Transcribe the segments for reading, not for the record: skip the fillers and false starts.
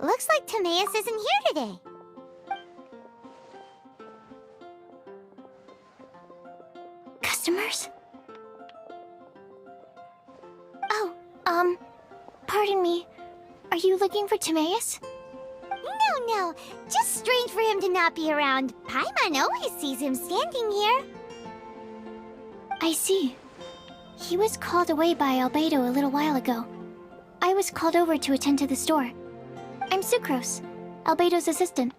Looks like Timaeus isn't here today. Customers? Oh, pardon me. Are you looking for Timaeus? No. Just strange for him to not be around. Paimon always sees him standing here. I see. He was called away by Albedo a little while ago. I was called over to attend to the store. I'm Sucrose, Albedo's assistant.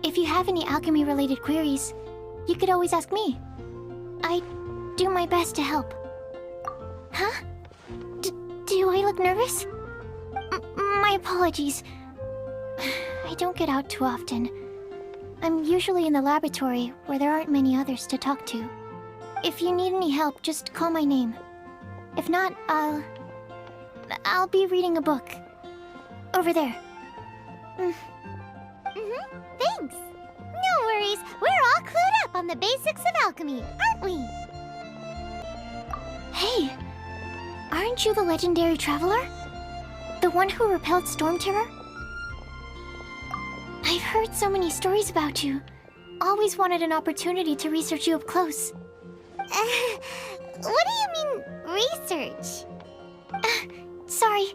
If you have any alchemy-related queries, you could always ask me. I do my best to help. Huh? Do I look nervous? My apologies. I don't get out too often. I'm usually in the laboratory where there aren't many others to talk to. If you need any help, just call my name. If not, I'll be reading a book. Over there. Thanks. No worries. We're all clued up on the basics of alchemy, aren't we? Hey! Aren't you the legendary traveler? The one who repelled Storm Terror? I've heard so many stories about you. Always wanted an opportunity to research you up close. What do you mean, research? Sorry,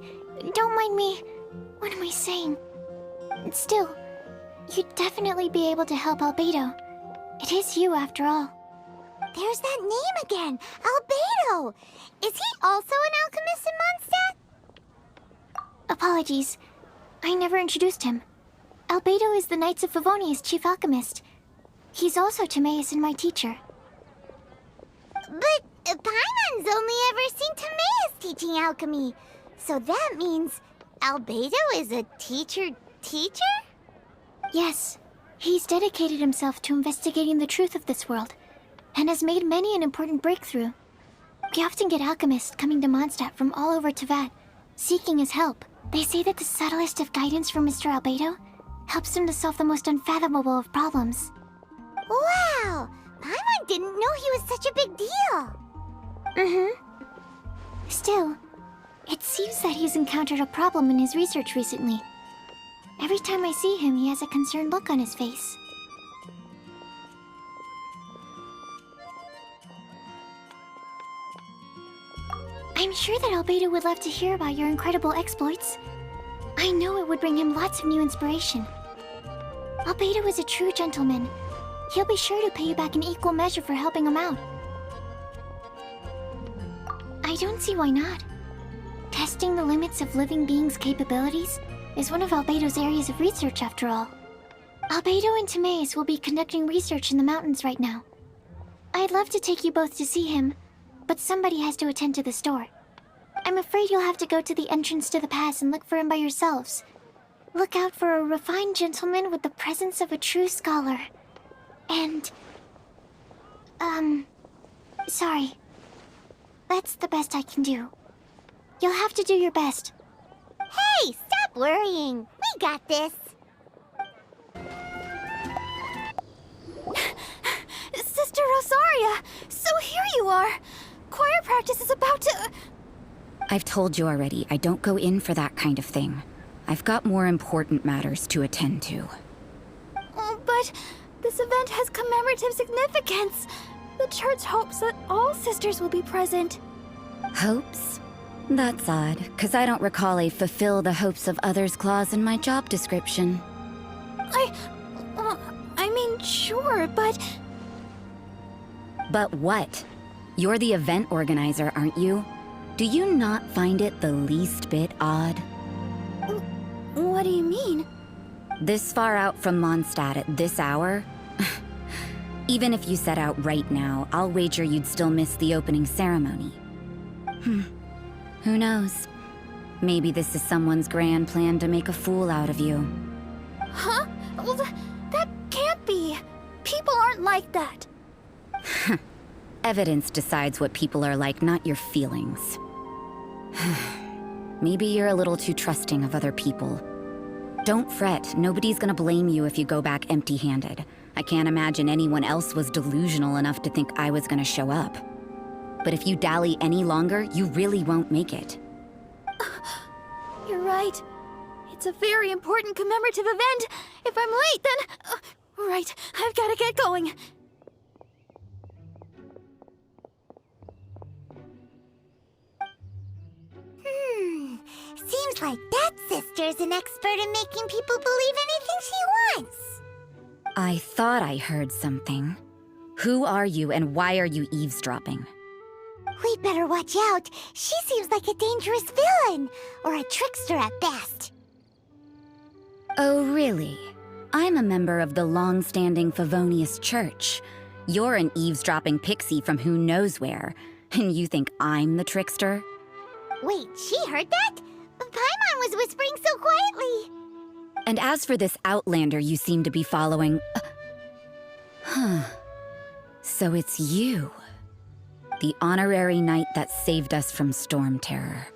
don't mind me. What am I saying? Still, you'd definitely be able to help Albedo. It is you, after all. There's that name again, Albedo. Is he also an alchemist in Mondstadt? Apologies. I never introduced him. Albedo is the Knights of Favonia's chief alchemist. He's also Timaeus and my teacher. But Paimon's only ever seen Timaeus teaching alchemy. So that means Albedo is a teacher? Yes. He's dedicated himself to investigating the truth of this world, and has made many an important breakthrough. We often get alchemists coming to Mondstadt from all over Teyvat, seeking his help. They say that the subtlest of guidance from Mr. Albedo helps him to solve the most unfathomable of problems. Wow! Paimon didn't know he was such a big deal. Still, it seems that he's encountered a problem in his research recently. Every time I see him, he has a concerned look on his face. I'm sure that Albedo would love to hear about your incredible exploits. I know it would bring him lots of new inspiration. Albedo is a true gentleman. He'll be sure to pay you back in equal measure for helping him out. I don't see why not. Testing the limits of living beings' capabilities is one of Albedo's areas of research, after all. Albedo and Timaeus will be conducting research in the mountains right now. I'd love to take you both to see him, but somebody has to attend to the store. I'm afraid you'll have to go to the entrance to the pass and look for him by yourselves. Look out for a refined gentleman with the presence of a true scholar. And... sorry. That's the best I can do. You'll have to do your best. Hey, stop worrying. We got this. Sister Rosaria! So here you are! Choir practice is about to... I've told you already, I don't go in for that kind of thing. I've got more important matters to attend to. Oh, but this event has commemorative significance. The church hopes that all sisters will be present. Hopes? That's odd, because I don't recall a fulfill the hopes of others clause in my job description. I mean, sure, but... But what? You're the event organizer, aren't you? Do you not find it the least bit odd? What do you mean? This far out from Mondstadt at this hour? Even if you set out right now, I'll wager you'd still miss the opening ceremony. Who knows? Maybe this is someone's grand plan to make a fool out of you. Huh? Well, that can't be. People aren't like that. Evidence decides what people are like, not your feelings. Maybe you're a little too trusting of other people. Don't fret, nobody's gonna blame you if you go back empty-handed. I can't imagine anyone else was delusional enough to think I was gonna show up. But if you dally any longer, you really won't make it. You're right. It's a very important commemorative event. If I'm late, then... right, I've gotta get going. Seems like that sister's an expert in making people believe anything she wants. I thought I heard something. Who are you and why are you eavesdropping? We'd better watch out. She seems like a dangerous villain, or a trickster at best. Oh, really? I'm a member of the long-standing Favonius Church. You're an eavesdropping pixie from who knows where, and you think I'm the trickster? Wait, she heard that? Paimon was whispering so quietly. And as for this outlander you seem to be following... So it's you. The honorary knight that saved us from storm terror.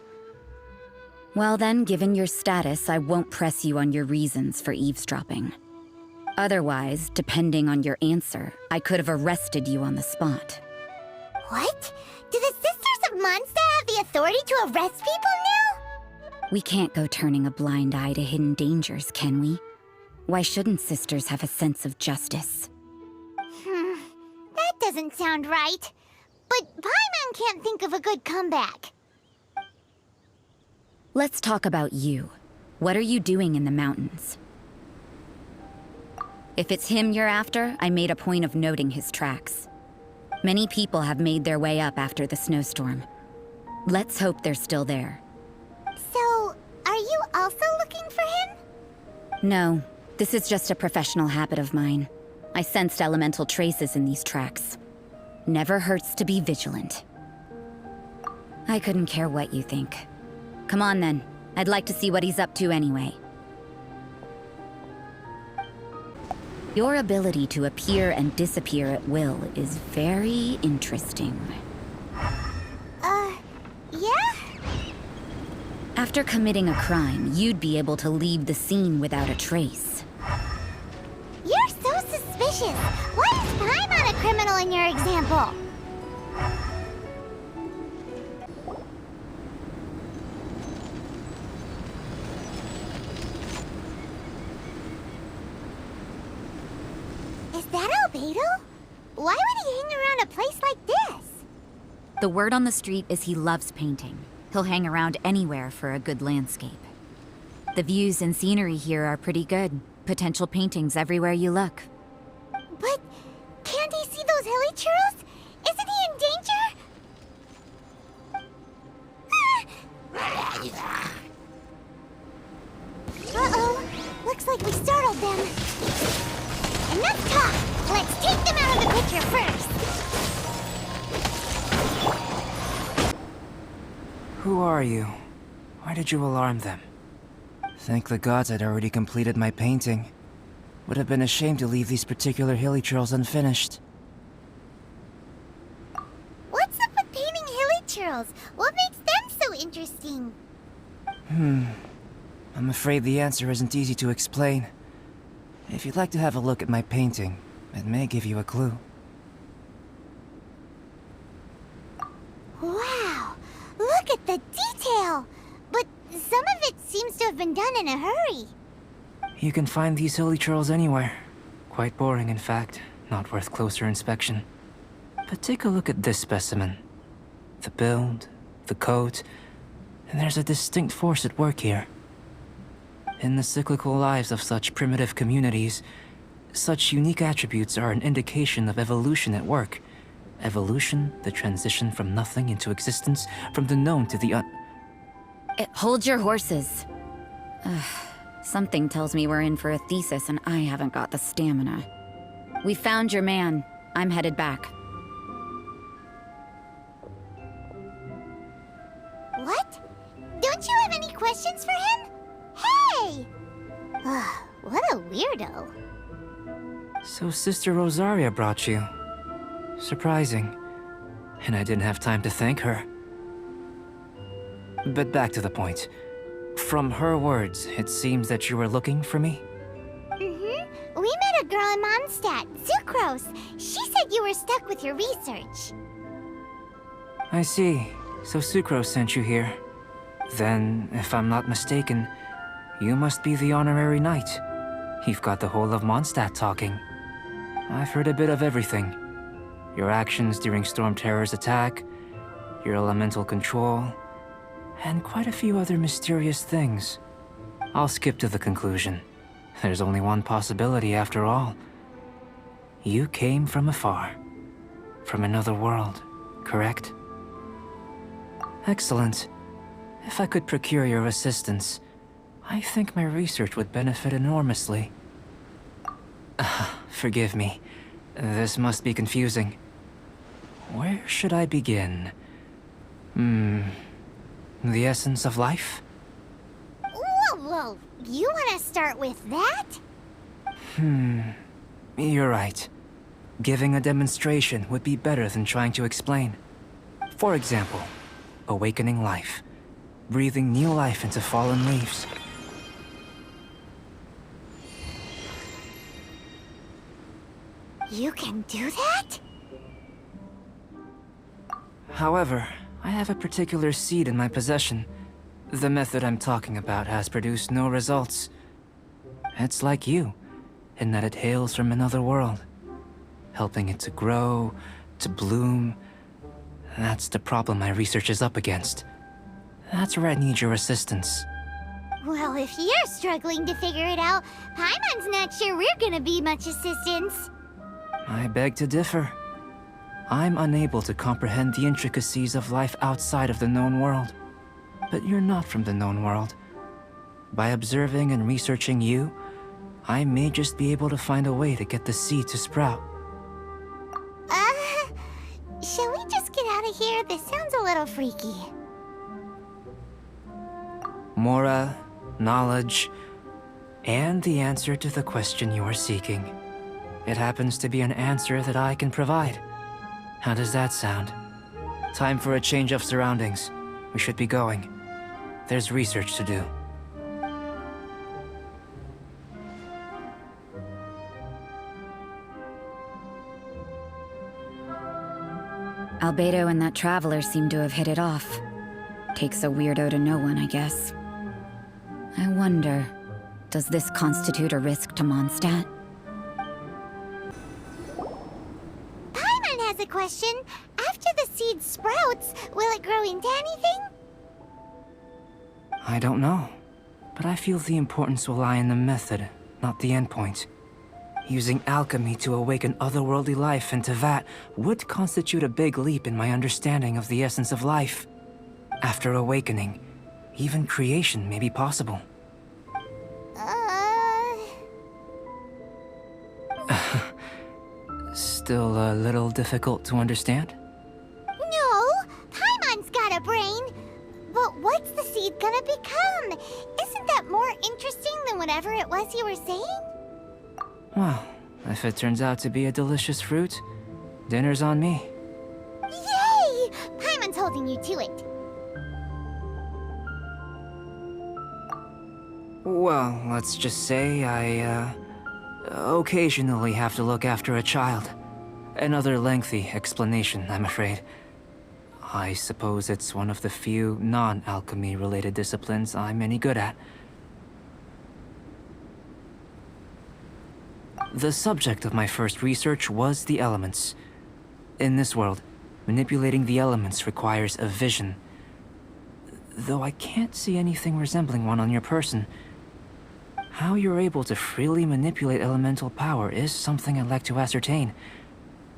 Well then, given your status, I won't press you on your reasons for eavesdropping. Otherwise, depending on your answer, I could have arrested you on the spot. What? Do the Sisters of Mondstadt have the authority to arrest people now? We can't go turning a blind eye to hidden dangers, can we? Why shouldn't sisters have a sense of justice? That doesn't sound right. But Paimon can't think of a good comeback. Let's talk about you. What are you doing in the mountains? If it's him you're after, I made a point of noting his tracks. Many people have made their way up after the snowstorm. Let's hope they're still there. So, are you also looking for him? No, this is just a professional habit of mine. I sensed elemental traces in these tracks. Never hurts to be vigilant. I couldn't care what you think. Come on then. I'd like to see what he's up to anyway. Your ability to appear and disappear at will is very interesting. Yeah? After committing a crime, you'd be able to leave the scene without a trace. You're so suspicious. Why is Paimon a criminal in your example? Is that Albedo? Why would he hang around a place like this? The word on the street is he loves painting. He'll hang around anywhere for a good landscape. The views and scenery here are pretty good. Potential paintings everywhere you look. But can't he see those hilichurls? Isn't he in danger? Uh-oh. Looks like we startled them. Enough talk! Let's take them out of the picture first! Who are you? Why did you alarm them? Thank the gods I'd already completed my painting. Would have been a shame to leave these particular hilichurls unfinished. What's up with painting hilichurls? What makes them so interesting? I'm afraid the answer isn't easy to explain. If you'd like to have a look at my painting, it may give you a clue. Wow! Look at the detail! But some of it seems to have been done in a hurry. You can find these hilichurls anywhere. Quite boring, in fact. Not worth closer inspection. But take a look at this specimen. The build, the coat, and there's a distinct force at work here. In the cyclical lives of such primitive communities, such unique attributes are an indication of evolution at work. Evolution, the transition from nothing into existence, from the known to the Hold your horses. Something tells me we're in for a thesis and I haven't got the stamina. We found your man. I'm headed back. What? Don't you have any questions for him? Hey! What a weirdo. So Sister Rosaria brought you. Surprising. And I didn't have time to thank her. But back to the point. From her words, it seems that you were looking for me? We met a girl in Mondstadt, Sucrose. She said you were stuck with your research. I see. So Sucrose sent you here. Then, if I'm not mistaken, You must be the honorary knight. You've got the whole of Mondstadt talking. I've heard a bit of everything. Your actions during Storm Terror's attack, your elemental control, and quite a few other mysterious things. I'll skip to the conclusion. There's only one possibility after all. You came from afar. From another world, correct? Excellent. If I could procure your assistance, I think my research would benefit enormously. Forgive me. This must be confusing. Where should I begin? The essence of life? Whoa, you want to start with that? You're right. Giving a demonstration would be better than trying to explain. For example, awakening life. Breathing new life into fallen leaves. You can do that? However, I have a particular seed in my possession. The method I'm talking about has produced no results. It's like you, in that it hails from another world. Helping it to grow, to bloom. That's the problem my research is up against. That's where I need your assistance. Well, if you're struggling to figure it out, Paimon's not sure we're gonna be much assistance. I beg to differ. I'm unable to comprehend the intricacies of life outside of the known world. But you're not from the known world. By observing and researching you, I may just be able to find a way to get the seed to sprout. Shall we just get out of here? This sounds a little freaky. Mora, knowledge, and the answer to the question you are seeking. It happens to be an answer that I can provide. How does that sound? Time for a change of surroundings. We should be going. There's research to do. Albedo and that traveler seem to have hit it off. Takes a weirdo to know one, I guess. I wonder, does this constitute a risk to Mondstadt? Paimon has a question. After the seed sprouts, will it grow into anything? I don't know, but I feel the importance will lie in the method, not the endpoint. Using alchemy to awaken otherworldly life in Teyvat would constitute a big leap in my understanding of the essence of life. After awakening, even creation may be possible. Still a little difficult to understand? No, Paimon's got a brain. But what's the seed gonna become? Isn't that more interesting than whatever it was you were saying? Well, if it turns out to be a delicious fruit, dinner's on me. Yay! Paimon's holding you to it. Well, let's just say I, occasionally have to look after a child. Another lengthy explanation, I'm afraid. I suppose it's one of the few non-alchemy related disciplines I'm any good at. The subject of my first research was the elements. In this world, manipulating the elements requires a vision. Though I can't see anything resembling one on your person. How you're able to freely manipulate elemental power is something I'd like to ascertain.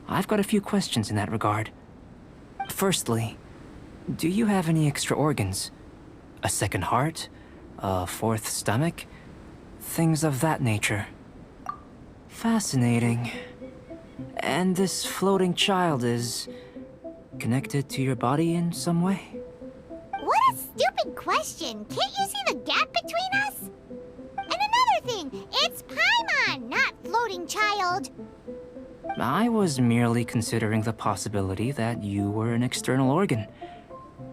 I've got a few questions in that regard. Firstly, do you have any extra organs? A second heart? A fourth stomach? Things of that nature. Fascinating. And this floating child is connected to your body in some way? What a stupid question. Can't you see the gap between us? And another thing, it's Paimon, not floating child. I was merely considering the possibility that you were an external organ.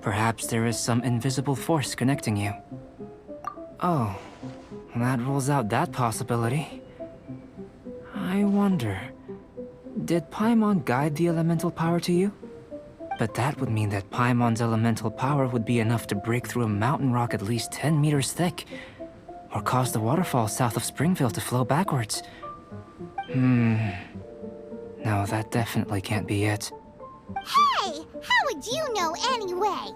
Perhaps there is some invisible force connecting you. Oh, that rules out that possibility. I wonder, did Paimon guide the elemental power to you? But that would mean that Paimon's elemental power would be enough to break through a mountain rock at least 10 meters thick. or cause the waterfall south of Springfield to flow backwards. No, that definitely can't be it. Hey, how would you know anyway?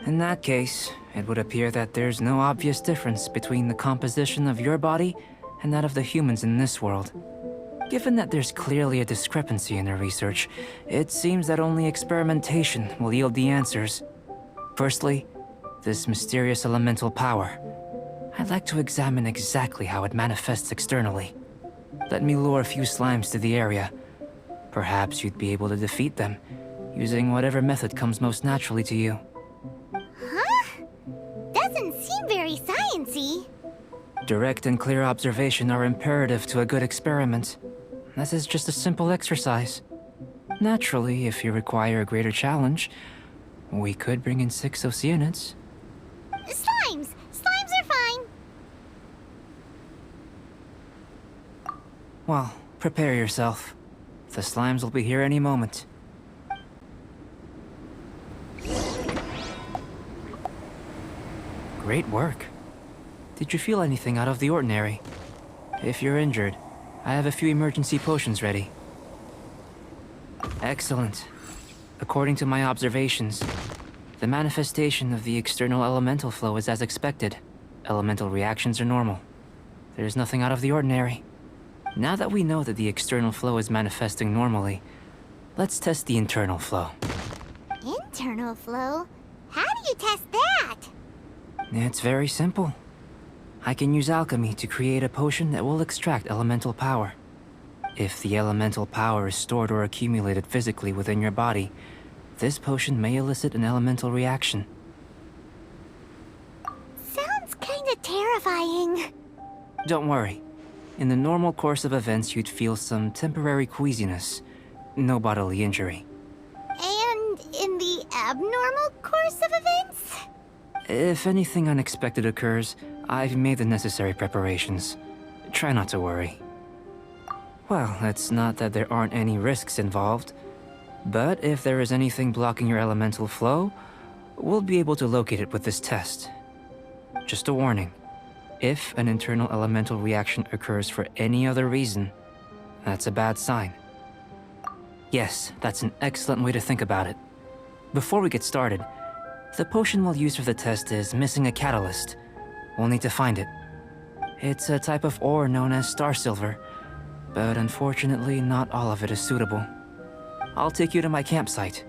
In that case, it would appear that there's no obvious difference between the composition of your body and that of the humans in this world. Given that there's clearly a discrepancy in their research, it seems that only experimentation will yield the answers. Firstly, this mysterious elemental power. I'd like to examine exactly how it manifests externally. Let me lure a few slimes to the area. Perhaps you'd be able to defeat them, using whatever method comes most naturally to you. Huh? Doesn't seem very sciencey. Direct and clear observation are imperative to a good experiment. This is just a simple exercise. Naturally, if you require a greater challenge, we could bring in 6 Oceanids. Slimes! Slimes are fine! Well, prepare yourself. The slimes will be here any moment. Great work. Did you feel anything out of the ordinary? If you're injured, I have a few emergency potions ready. Excellent. According to my observations, the manifestation of the external elemental flow is as expected. Elemental reactions are normal. There's nothing out of the ordinary. Now that we know that the external flow is manifesting normally, let's test the internal flow. Internal flow? How do you test that? It's very simple. I can use alchemy to create a potion that will extract elemental power. If the elemental power is stored or accumulated physically within your body, this potion may elicit an elemental reaction. Sounds kinda terrifying. Don't worry. In the normal course of events, you'd feel some temporary queasiness. No bodily injury. And in the abnormal course of events? If anything unexpected occurs, I've made the necessary preparations. Try not to worry. Well, it's not that there aren't any risks involved. But if there is anything blocking your elemental flow, we'll be able to locate it with this test. Just a warning. If an internal elemental reaction occurs for any other reason, that's a bad sign. Yes, that's an excellent way to think about it. Before we get started, the potion we'll use for the test is missing a catalyst. We'll need to find it. It's a type of ore known as star silver, but unfortunately not all of it is suitable. I'll take you to my campsite.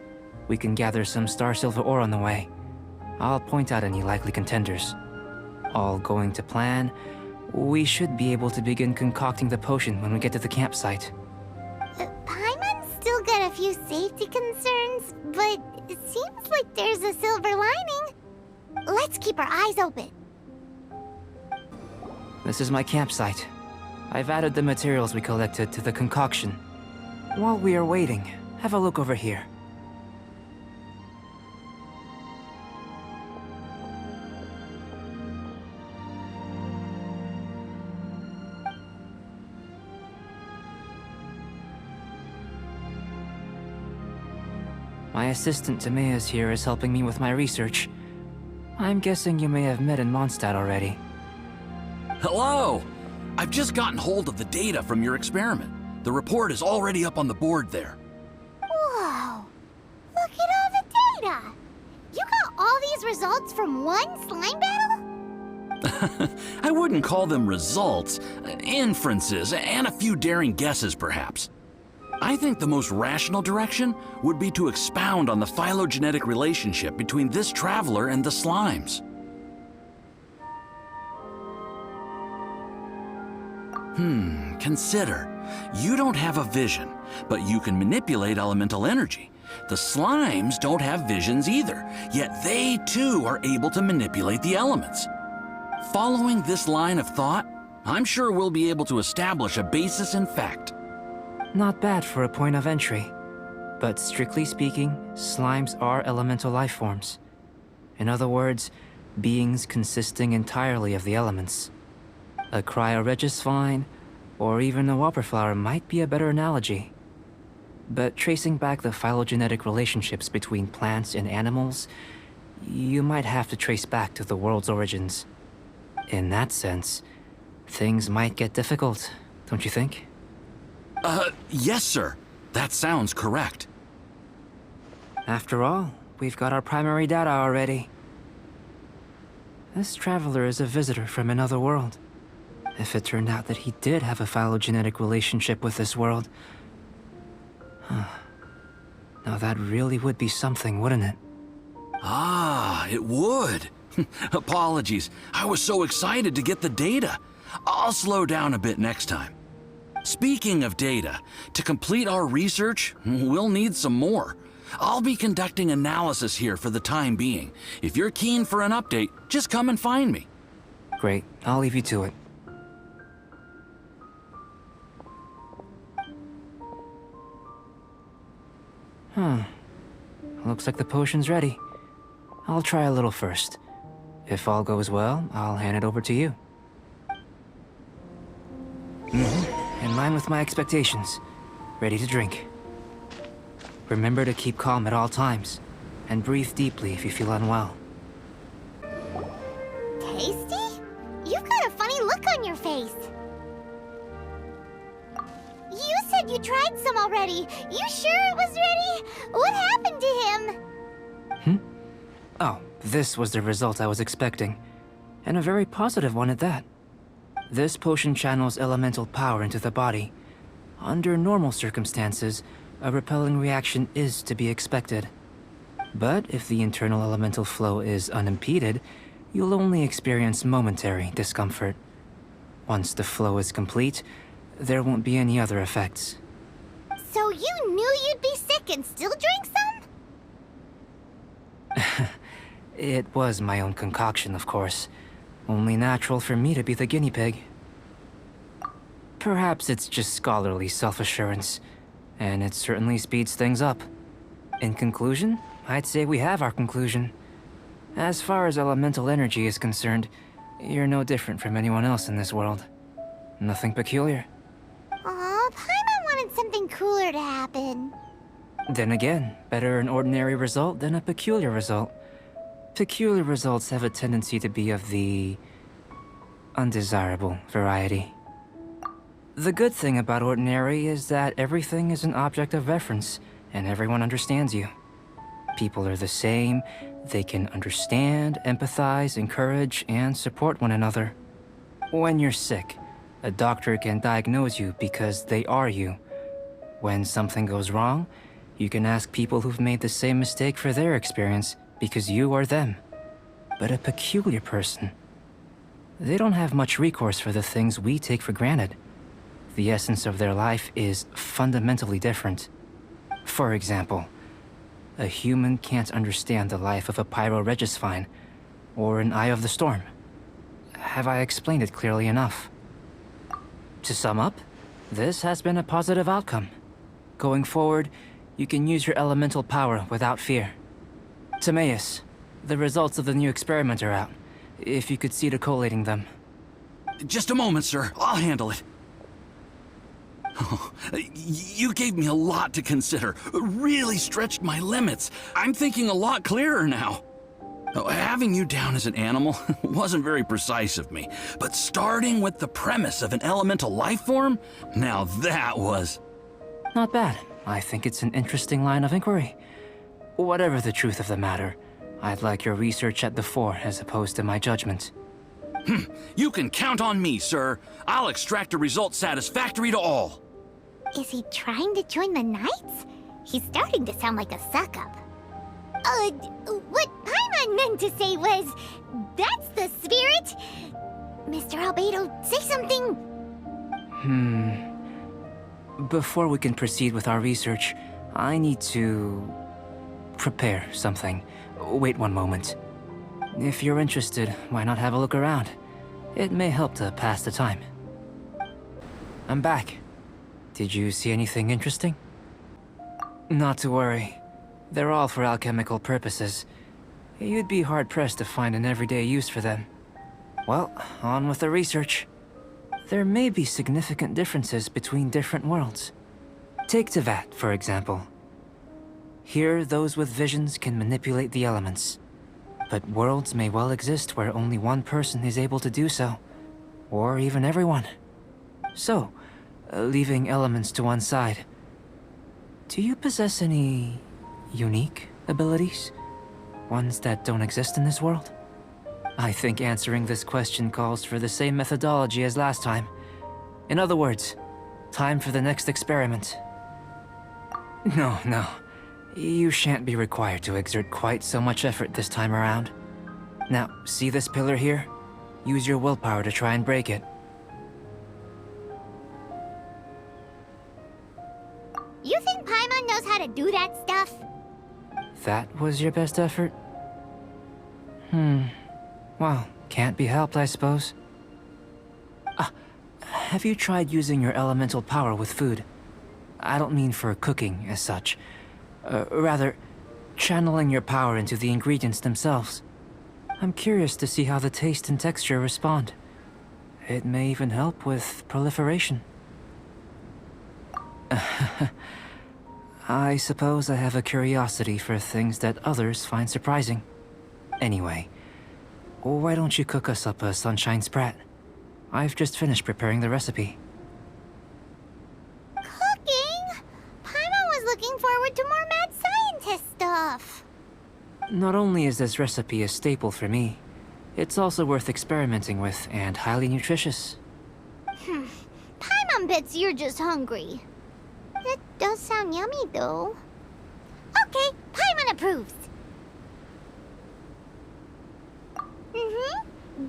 We can gather some star silver ore on the way. I'll point out any likely contenders. All going to plan, we should be able to begin concocting the potion when we get to the campsite. Paimon's still got a few safety concerns, but it seems like there's a silver lining. Let's keep our eyes open. This is my campsite. I've added the materials we collected to the concoction. While we are waiting, have a look over here. My assistant Timaeus here is helping me with my research. I'm guessing you may have met in Mondstadt already. Hello! I've just gotten hold of the data from your experiment. The report is already up on the board there. Whoa! Look at all the data! You got all these results from one slime battle? I wouldn't call them results, inferences, and a few daring guesses perhaps. I think the most rational direction would be to expound on the phylogenetic relationship between this traveler and the slimes. Consider. You don't have a vision, but you can manipulate elemental energy. The slimes don't have visions either, yet they too are able to manipulate the elements. Following this line of thought, I'm sure we'll be able to establish a basis in fact. Not bad for a point of entry. But strictly speaking, slimes are elemental life forms. In other words, beings consisting entirely of the elements. A cryoregisvine, or even a whopperflower might be a better analogy. But tracing back the phylogenetic relationships between plants and animals, you might have to trace back to the world's origins. In that sense, things might get difficult, don't you think? Yes, sir. That sounds correct. After all, we've got our primary data already. This traveler is a visitor from another world. If it turned out that he did have a phylogenetic relationship with this world... Now that really would be something, wouldn't it? Ah, it would. Apologies. I was so excited to get the data. I'll slow down a bit next time. Speaking of data, to complete our research, we'll need some more. I'll be conducting analysis here for the time being. If you're keen for an update, just come and find me. Great, I'll leave you to it. Looks like the potion's ready. I'll try a little first. If all goes well, I'll hand it over to you. In line with my expectations. Ready to drink. Remember to keep calm at all times, and breathe deeply if you feel unwell. Tasty? You've got a funny look on your face. You said you tried some already. You sure it was ready? What happened to him? Oh, this was the result I was expecting. And a very positive one at that. This potion channels elemental power into the body. Under normal circumstances, a repelling reaction is to be expected. But if the internal elemental flow is unimpeded, you'll only experience momentary discomfort. Once the flow is complete, there won't be any other effects. So you knew you'd be sick and still drank some? It was my own concoction, of course. Only natural for me to be the guinea pig. Perhaps it's just scholarly self-assurance, and it certainly speeds things up. In conclusion, I'd say we have our conclusion. As far as elemental energy is concerned, you're no different from anyone else in this world. Nothing peculiar. Aw, Paimon wanted something cooler to happen. Then again, better an ordinary result than a peculiar result. Peculiar results have a tendency to be of the undesirable variety. The good thing about ordinary is that everything is an object of reference, and everyone understands you. People are the same, they can understand, empathize, encourage, and support one another. When you're sick, a doctor can diagnose you because they are you. When something goes wrong, you can ask people who've made the same mistake for their experience because you are them. But a peculiar person, they don't have much recourse for the things we take for granted. The essence of their life is fundamentally different. For example, a human can't understand the life of a pyro-regisvine or an Eye of the Storm. Have I explained it clearly enough? To sum up, this has been a positive outcome. Going forward, you can use your elemental power without fear. Timaeus, the results of the new experiment are out. If you could see to collating them. Just a moment, sir. I'll handle it. You gave me a lot to consider. Really stretched my limits. I'm thinking a lot clearer now. Having you down as an animal wasn't very precise of me, but starting with the premise of an elemental life form, now that was... Not bad. I think it's an interesting line of inquiry. Whatever the truth of the matter, I'd like your research at the fore as opposed to my judgment. You can count on me, sir. I'll extract a result satisfactory to all. Is he trying to join the Knights? He's starting to sound like a suck-up. What Paimon meant to say was, that's the spirit! Mr. Albedo, say something! Before we can proceed with our research, I need to... prepare something. Wait one moment. If you're interested, why not have a look around? It may help to pass the time. I'm back. Did you see anything interesting? Not to worry. They're all for alchemical purposes. You'd be hard-pressed to find an everyday use for them. Well, on with the research. There may be significant differences between different worlds. Take Teyvat, for example. Here, those with visions can manipulate the elements. But worlds may well exist where only one person is able to do so. Or even everyone. So, leaving elements to one side, do you possess any unique abilities? Ones that don't exist in this world? I think answering this question calls for the same methodology as last time. In other words, time for the next experiment. No. You shan't be required to exert quite so much effort this time around. Now, see this pillar here? Use your willpower to try and break it. You think Paimon knows how to do that stuff? That was your best effort? Well, can't be helped, I suppose. Have you tried using your elemental power with food? I don't mean for cooking as such. Rather, channeling your power into the ingredients themselves. I'm curious to see how the taste and texture respond. It may even help with proliferation. I suppose I have a curiosity for things that others find surprising. Anyway, why don't you cook us up a sunshine sprat? I've just finished preparing the recipe. Cooking? Paimon was looking forward to more mad scientist stuff. Not only is this recipe a staple for me, it's also worth experimenting with and highly nutritious. Paimon bets you're just hungry. It does sound yummy, though. Okay, Paimon approves.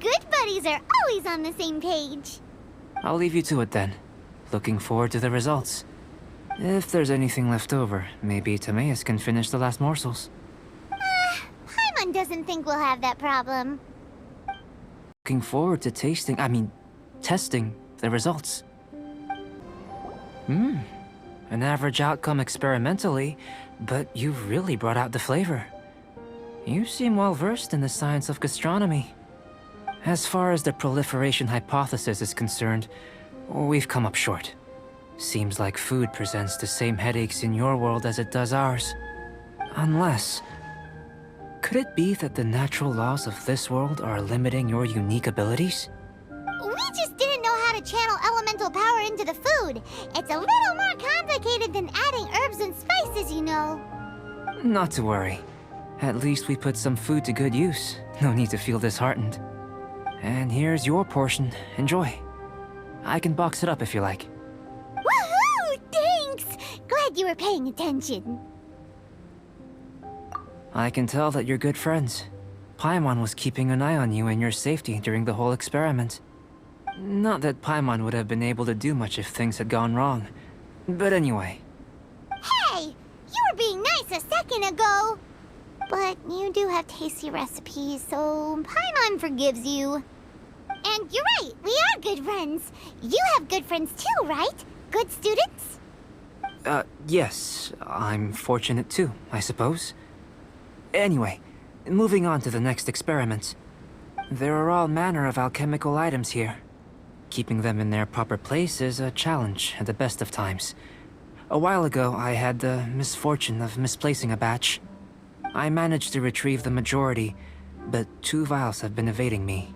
Good buddies are always on the same page. I'll leave you to it then. Looking forward to the results. If there's anything left over, maybe Timaeus can finish the last morsels. Paimon doesn't think we'll have that problem. Looking forward to testing the results. An average outcome experimentally, but you've really brought out the flavor. You seem well versed in the science of gastronomy. As far as the proliferation hypothesis is concerned, we've come up short. Seems like food presents the same headaches in your world as it does ours. Unless... could it be that the natural laws of this world are limiting your unique abilities? We just didn't know how to channel elemental power into the food. It's a little more complicated than adding herbs and spices, you know. Not to worry. At least we put some food to good use. No need to feel disheartened. And here's your portion. Enjoy. I can box it up if you like. Woohoo! Thanks! Glad you were paying attention. I can tell that you're good friends. Paimon was keeping an eye on you and your safety during the whole experiment. Not that Paimon would have been able to do much if things had gone wrong. But anyway. Hey! You were being nice a second ago! But you do have tasty recipes, so Paimon forgives you. And you're right, we are good friends. You have good friends too, right? Good students? Yes. I'm fortunate too, I suppose. Anyway, moving on to the next experiment. There are all manner of alchemical items here. Keeping them in their proper place is a challenge at the best of times. A while ago, I had the misfortune of misplacing a batch. I managed to retrieve the majority, but 2 vials have been evading me.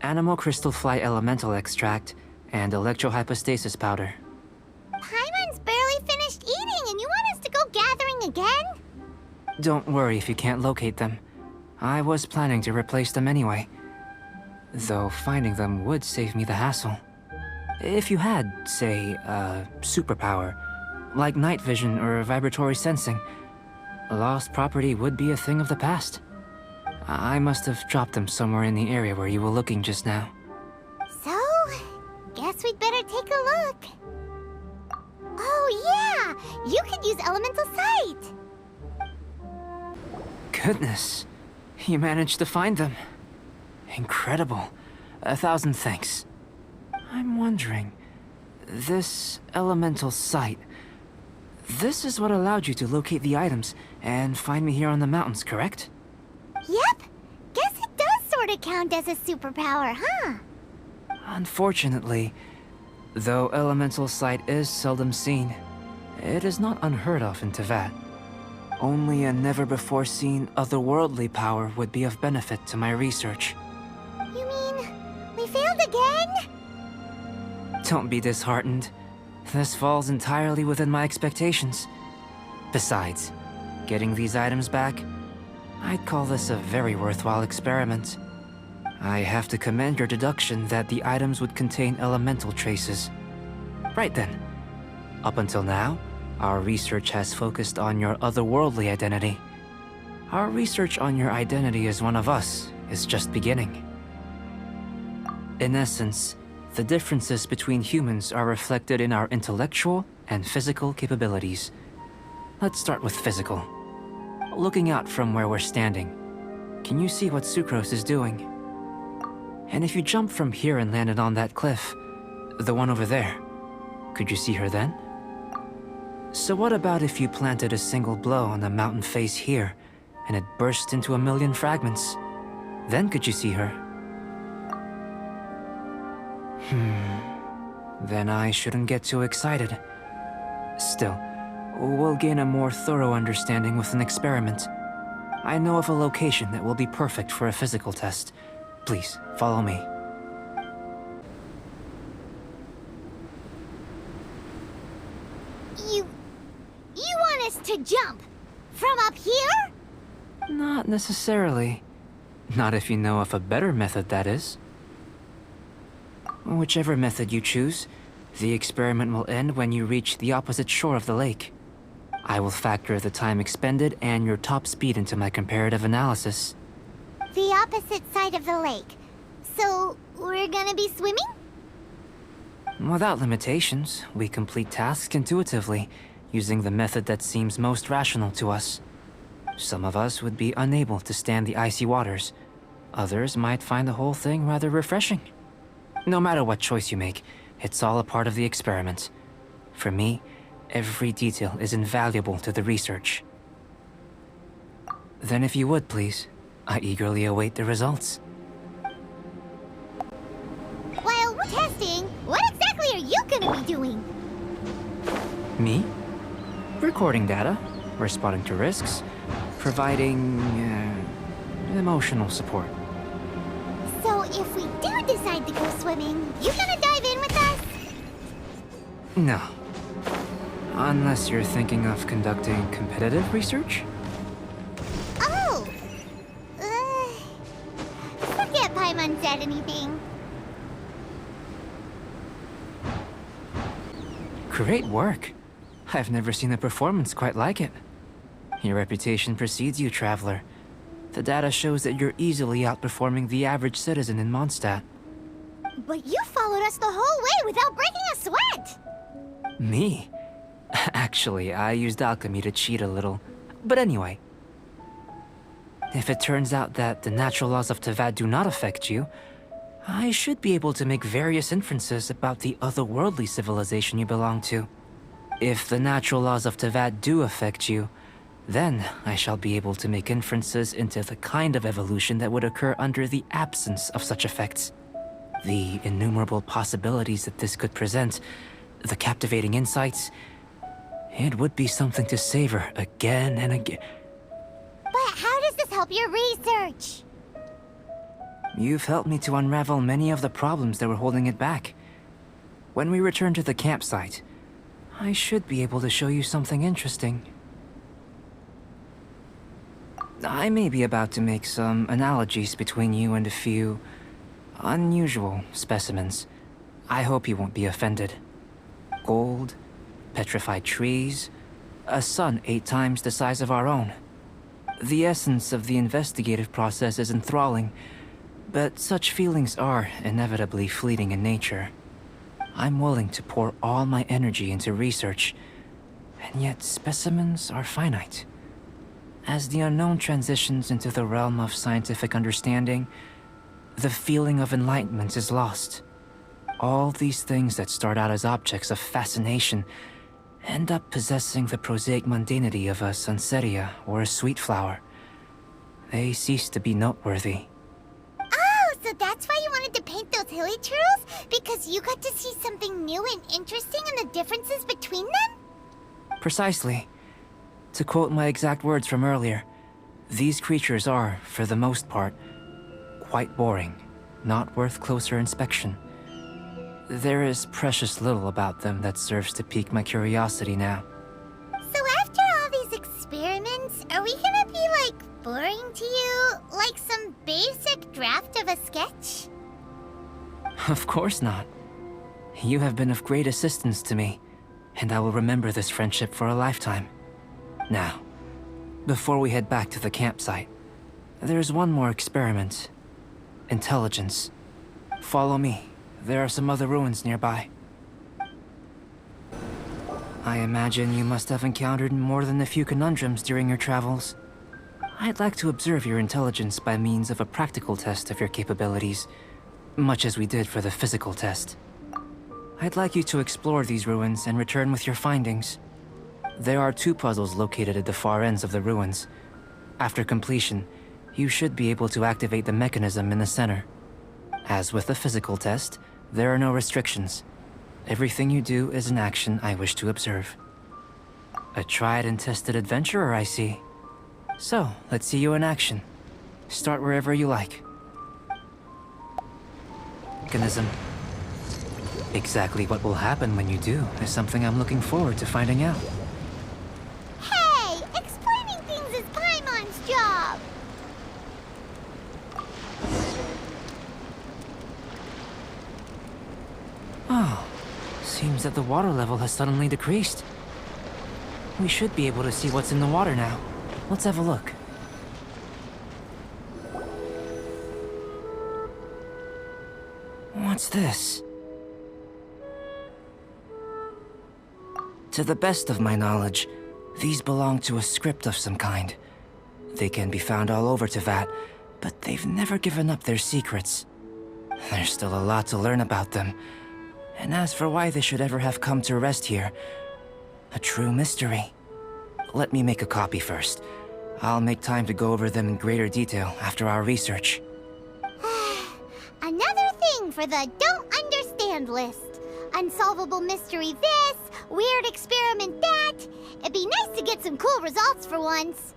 Animal crystal fly elemental extract and electrohypostasis powder. Paimon's barely finished eating and you want us to go gathering again? Don't worry if you can't locate them. I was planning to replace them anyway. Though finding them would save me the hassle. If you had, say, a superpower, like night vision or vibratory sensing, a lost property would be a thing of the past. I must have dropped them somewhere in the area where you were looking just now. So, guess we'd better take a look. Oh yeah! You could use elemental sight! Goodness, you managed to find them. Incredible. 1,000 thanks. I'm wondering, this elemental sight, this is what allowed you to locate the items and find me here on the mountains, correct? Yep! Guess it does sort of count as a superpower, huh? Unfortunately, though elemental sight is seldom seen, it is not unheard of in Teyvat. Only a never-before-seen otherworldly power would be of benefit to my research. You mean we failed again? Don't be disheartened. This falls entirely within my expectations. Besides, getting these items back, I'd call this a very worthwhile experiment. I have to commend your deduction that the items would contain elemental traces. Right then. Up until now, our research has focused on your otherworldly identity. Our research on your identity as one of us is just beginning. In essence, the differences between humans are reflected in our intellectual and physical capabilities. Let's start with physical. Looking out from where we're standing, can you see what Sucrose is doing? And if you jumped from here and landed on that cliff, the one over there, could you see her then? So what about if you planted a single blow on the mountain face here, and it burst into 1,000,000 fragments? Then could you see her? Then I shouldn't get too excited. Still, we'll gain a more thorough understanding with an experiment. I know of a location that will be perfect for a physical test. Please, follow me. You want us to jump? From up here? Not necessarily. Not if you know of a better method, that is. Whichever method you choose, the experiment will end when you reach the opposite shore of the lake. I will factor the time expended and your top speed into my comparative analysis. The opposite side of the lake. So, we're gonna be swimming? Without limitations, we complete tasks intuitively, using the method that seems most rational to us. Some of us would be unable to stand the icy waters. Others might find the whole thing rather refreshing. No matter what choice you make, it's all a part of the experiment. For me, every detail is invaluable to the research. Then if you would, please, I eagerly await the results. While we're testing, what exactly are you gonna be doing? Me? Recording data, responding to risks, providing emotional support. So if we do decide to go swimming, you gonna dive in with us? No. Unless you're thinking of conducting competitive research? Oh! Forget Paimon said anything. Great work. I've never seen a performance quite like it. Your reputation precedes you, Traveler. The data shows that you're easily outperforming the average citizen in Mondstadt. But you followed us the whole way without breaking a sweat! Me? Actually, I used alchemy to cheat a little. But anyway. If it turns out that the natural laws of Teyvat do not affect you, I should be able to make various inferences about the otherworldly civilization you belong to. If the natural laws of Teyvat do affect you, then I shall be able to make inferences into the kind of evolution that would occur under the absence of such effects. The innumerable possibilities that this could present, the captivating insights, it would be something to savor again and again. But how does this help your research? You've helped me to unravel many of the problems that were holding it back. When we return to the campsite, I should be able to show you something interesting. I may be about to make some analogies between you and a few unusual specimens. I hope you won't be offended. Gold, petrified trees, a sun 8 times the size of our own. The essence of the investigative process is enthralling, but such feelings are inevitably fleeting in nature. I'm willing to pour all my energy into research, and yet specimens are finite. As the unknown transitions into the realm of scientific understanding, the feeling of enlightenment is lost. All these things that start out as objects of fascination end up possessing the prosaic mundanity of a sunsettia or a sweet flower. They cease to be noteworthy. Oh, so that's why you wanted to paint those hilly churls? Because you got to see something new and interesting in the differences between them? Precisely. To quote my exact words from earlier, these creatures are, for the most part, quite boring, not worth closer inspection. There is precious little about them that serves to pique my curiosity now. So after all these experiments, are we gonna be, like, boring to you? Like some basic draft of a sketch? Of course not. You have been of great assistance to me, and I will remember this friendship for a lifetime. Now, before we head back to the campsite, there's one more experiment. Intelligence. Follow me. There are some other ruins nearby. I imagine you must have encountered more than a few conundrums during your travels. I'd like to observe your intelligence by means of a practical test of your capabilities, much as we did for the physical test. I'd like you to explore these ruins and return with your findings. There are 2 puzzles located at the far ends of the ruins. After completion, you should be able to activate the mechanism in the center. As with the physical test, there are no restrictions. Everything you do is an action I wish to observe. A tried and tested adventurer, I see. So, let's see you in action. Start wherever you like. Mechanism. Exactly what will happen when you do is something I'm looking forward to finding out. Hey! Explaining things is Paimon's job! Oh, seems that the water level has suddenly decreased. We should be able to see what's in the water now. Let's have a look. What's this? To the best of my knowledge, these belong to a script of some kind. They can be found all over Teyvat, but they've never given up their secrets. There's still a lot to learn about them. And as for why they should ever have come to rest here, a true mystery. Let me make a copy first. I'll make time to go over them in greater detail after our research. Another thing for the don't understand list. Unsolvable mystery this, weird experiment that. It'd be nice to get some cool results for once.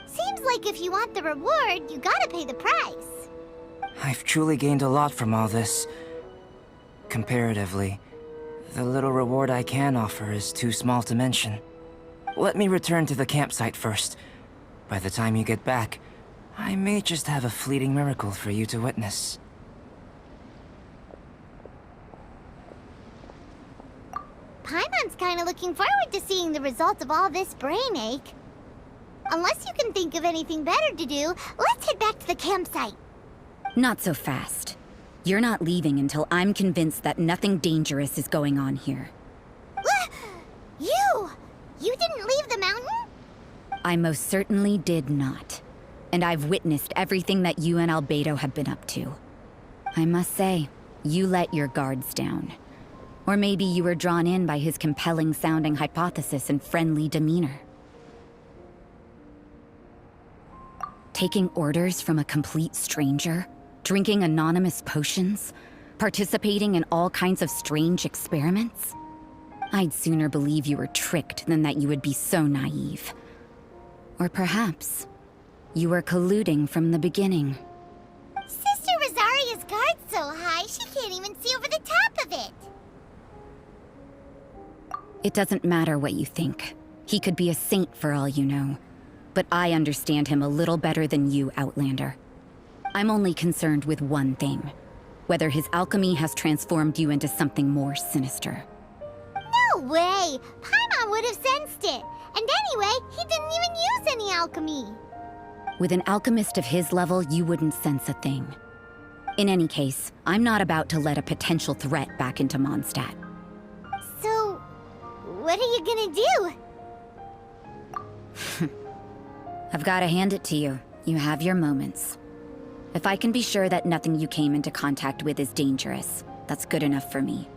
Seems like if you want the reward, you gotta pay the price. I've truly gained a lot from all this. Comparatively, the little reward I can offer is too small to mention. Let me return to the campsite first. By the time you get back, I may just have a fleeting miracle for you to witness. Paimon's kinda looking forward to seeing the results of all this brain ache. Unless you can think of anything better to do, let's head back to the campsite. Not so fast. You're not leaving until I'm convinced that nothing dangerous is going on here. You! You didn't leave the mountain? I most certainly did not. And I've witnessed everything that you and Albedo have been up to. I must say, you let your guards down. Or maybe you were drawn in by his compelling-sounding hypothesis and friendly demeanor. Taking orders from a complete stranger? Drinking anonymous potions? Participating in all kinds of strange experiments? I'd sooner believe you were tricked than that you would be so naive. Or perhaps, you were colluding from the beginning. Sister Rosaria's guard's so high, she can't even see over the top of it. It doesn't matter what you think. He could be a saint for all you know. But I understand him a little better than you, Outlander. I'm only concerned with one thing. Whether his alchemy has transformed you into something more sinister. No way! Paimon would have sensed it. And anyway, he didn't even use any alchemy. With an alchemist of his level, you wouldn't sense a thing. In any case, I'm not about to let a potential threat back into Mondstadt. So, what are you gonna do? I've got to hand it to you. You have your moments. If I can be sure that nothing you came into contact with is dangerous, that's good enough for me.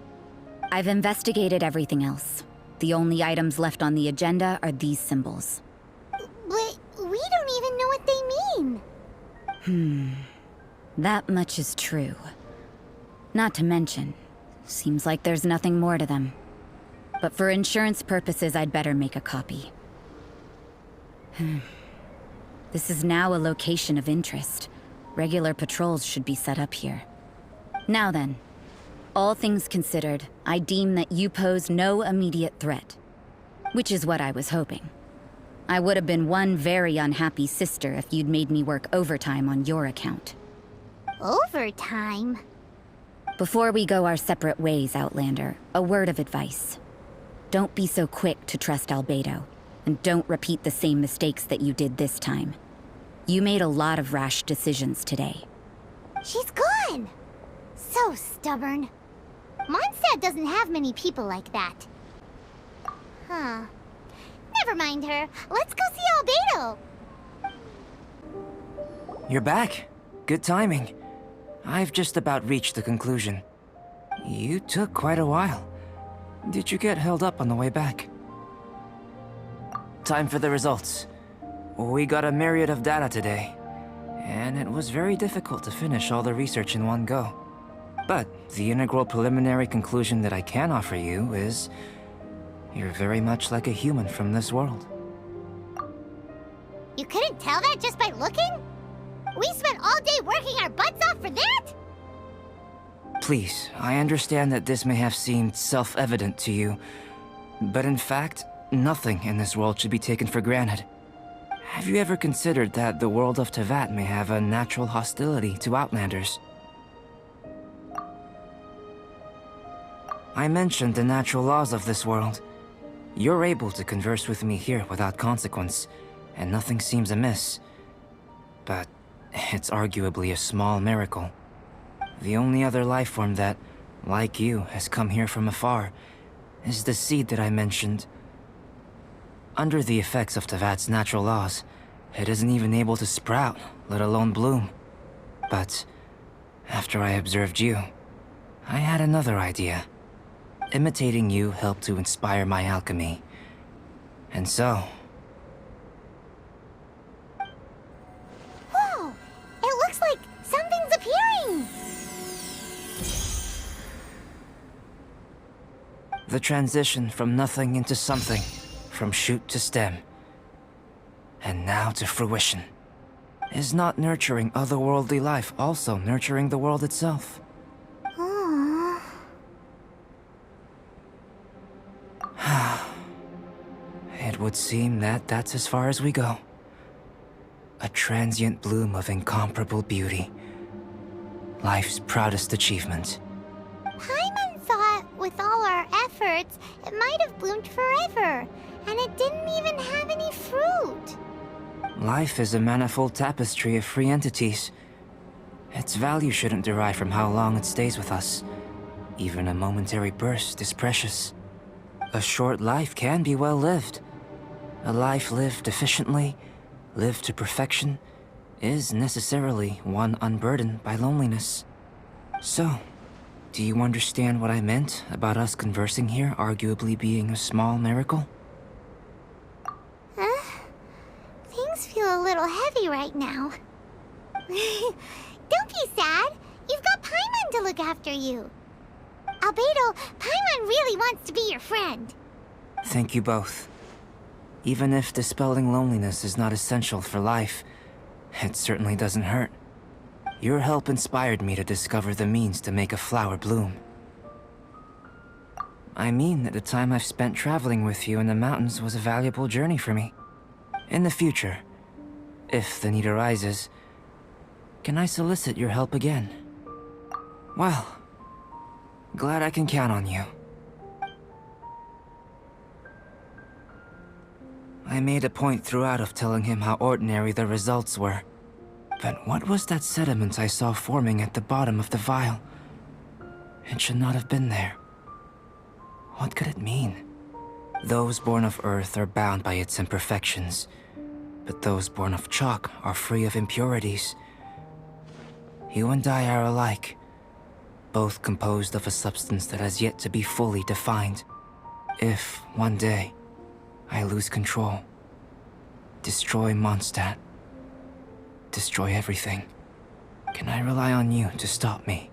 I've investigated everything else. The only items left on the agenda are these symbols. But we don't even know what they mean. That much is true. Not to mention, seems like there's nothing more to them. But for insurance purposes, I'd better make a copy. This is now a location of interest. Regular patrols should be set up here. Now then, all things considered, I deem that you pose no immediate threat. Which is what I was hoping. I would have been one very unhappy sister if you'd made me work overtime on your account. Overtime? Before we go our separate ways, Outlander, a word of advice. Don't be so quick to trust Albedo, and don't repeat the same mistakes that you did this time. You made a lot of rash decisions today. She's gone! So stubborn. Mondstadt doesn't have many people like that. Huh. Never mind her. Let's go see Albedo! You're back. Good timing. I've just about reached the conclusion. You took quite a while. Did you get held up on the way back? Time for the results. We got a myriad of data today, and it was very difficult to finish all the research in one go. But the integral preliminary conclusion that I can offer you is you're very much like a human from this world. You couldn't tell that just by looking? We spent all day working our butts off for that? Please, I understand that this may have seemed self-evident to you, but in fact, nothing in this world should be taken for granted. Have you ever considered that the world of Teyvat may have a natural hostility to Outlanders? I mentioned the natural laws of this world. You're able to converse with me here without consequence, and nothing seems amiss. But it's arguably a small miracle. The only other life form that, like you, has come here from afar is the seed that I mentioned. Under the effects of Teyvat's natural laws, it isn't even able to sprout, let alone bloom. But after I observed you, I had another idea. Imitating you helped to inspire my alchemy. And so... Whoa! It looks like something's appearing! The transition from nothing into something, from shoot to stem, and now to fruition. Is not nurturing otherworldly life also nurturing the world itself? Aww. It would seem that that's as far as we go. A transient bloom of incomparable beauty. Life's proudest achievement. Paimon thought with all our efforts, it might have bloomed forever, and it didn't even have any fruit. Life is a manifold tapestry of free entities. Its value shouldn't derive from how long it stays with us. Even a momentary burst is precious. A short life can be well lived. A life lived efficiently, lived to perfection, is necessarily one unburdened by loneliness. So, do you understand what I meant about us conversing here arguably being a small miracle? Things feel a little heavy right now. Don't be sad. You've got Paimon to look after you. Albedo, Paimon really wants to be your friend. Thank you both. Even if dispelling loneliness is not essential for life, it certainly doesn't hurt. Your help inspired me to discover the means to make a flower bloom. I mean that the time I've spent traveling with you in the mountains was a valuable journey for me. In the future, if the need arises, can I solicit your help again? Well, glad I can count on you. I made a point throughout of telling him how ordinary the results were. But what was that sediment I saw forming at the bottom of the vial? It should not have been there. What could it mean? Those born of Earth are bound by its imperfections, but those born of chalk are free of impurities. You and I are alike, both composed of a substance that has yet to be fully defined. If, one day, I lose control, destroy Mondstadt, destroy everything, can I rely on you to stop me?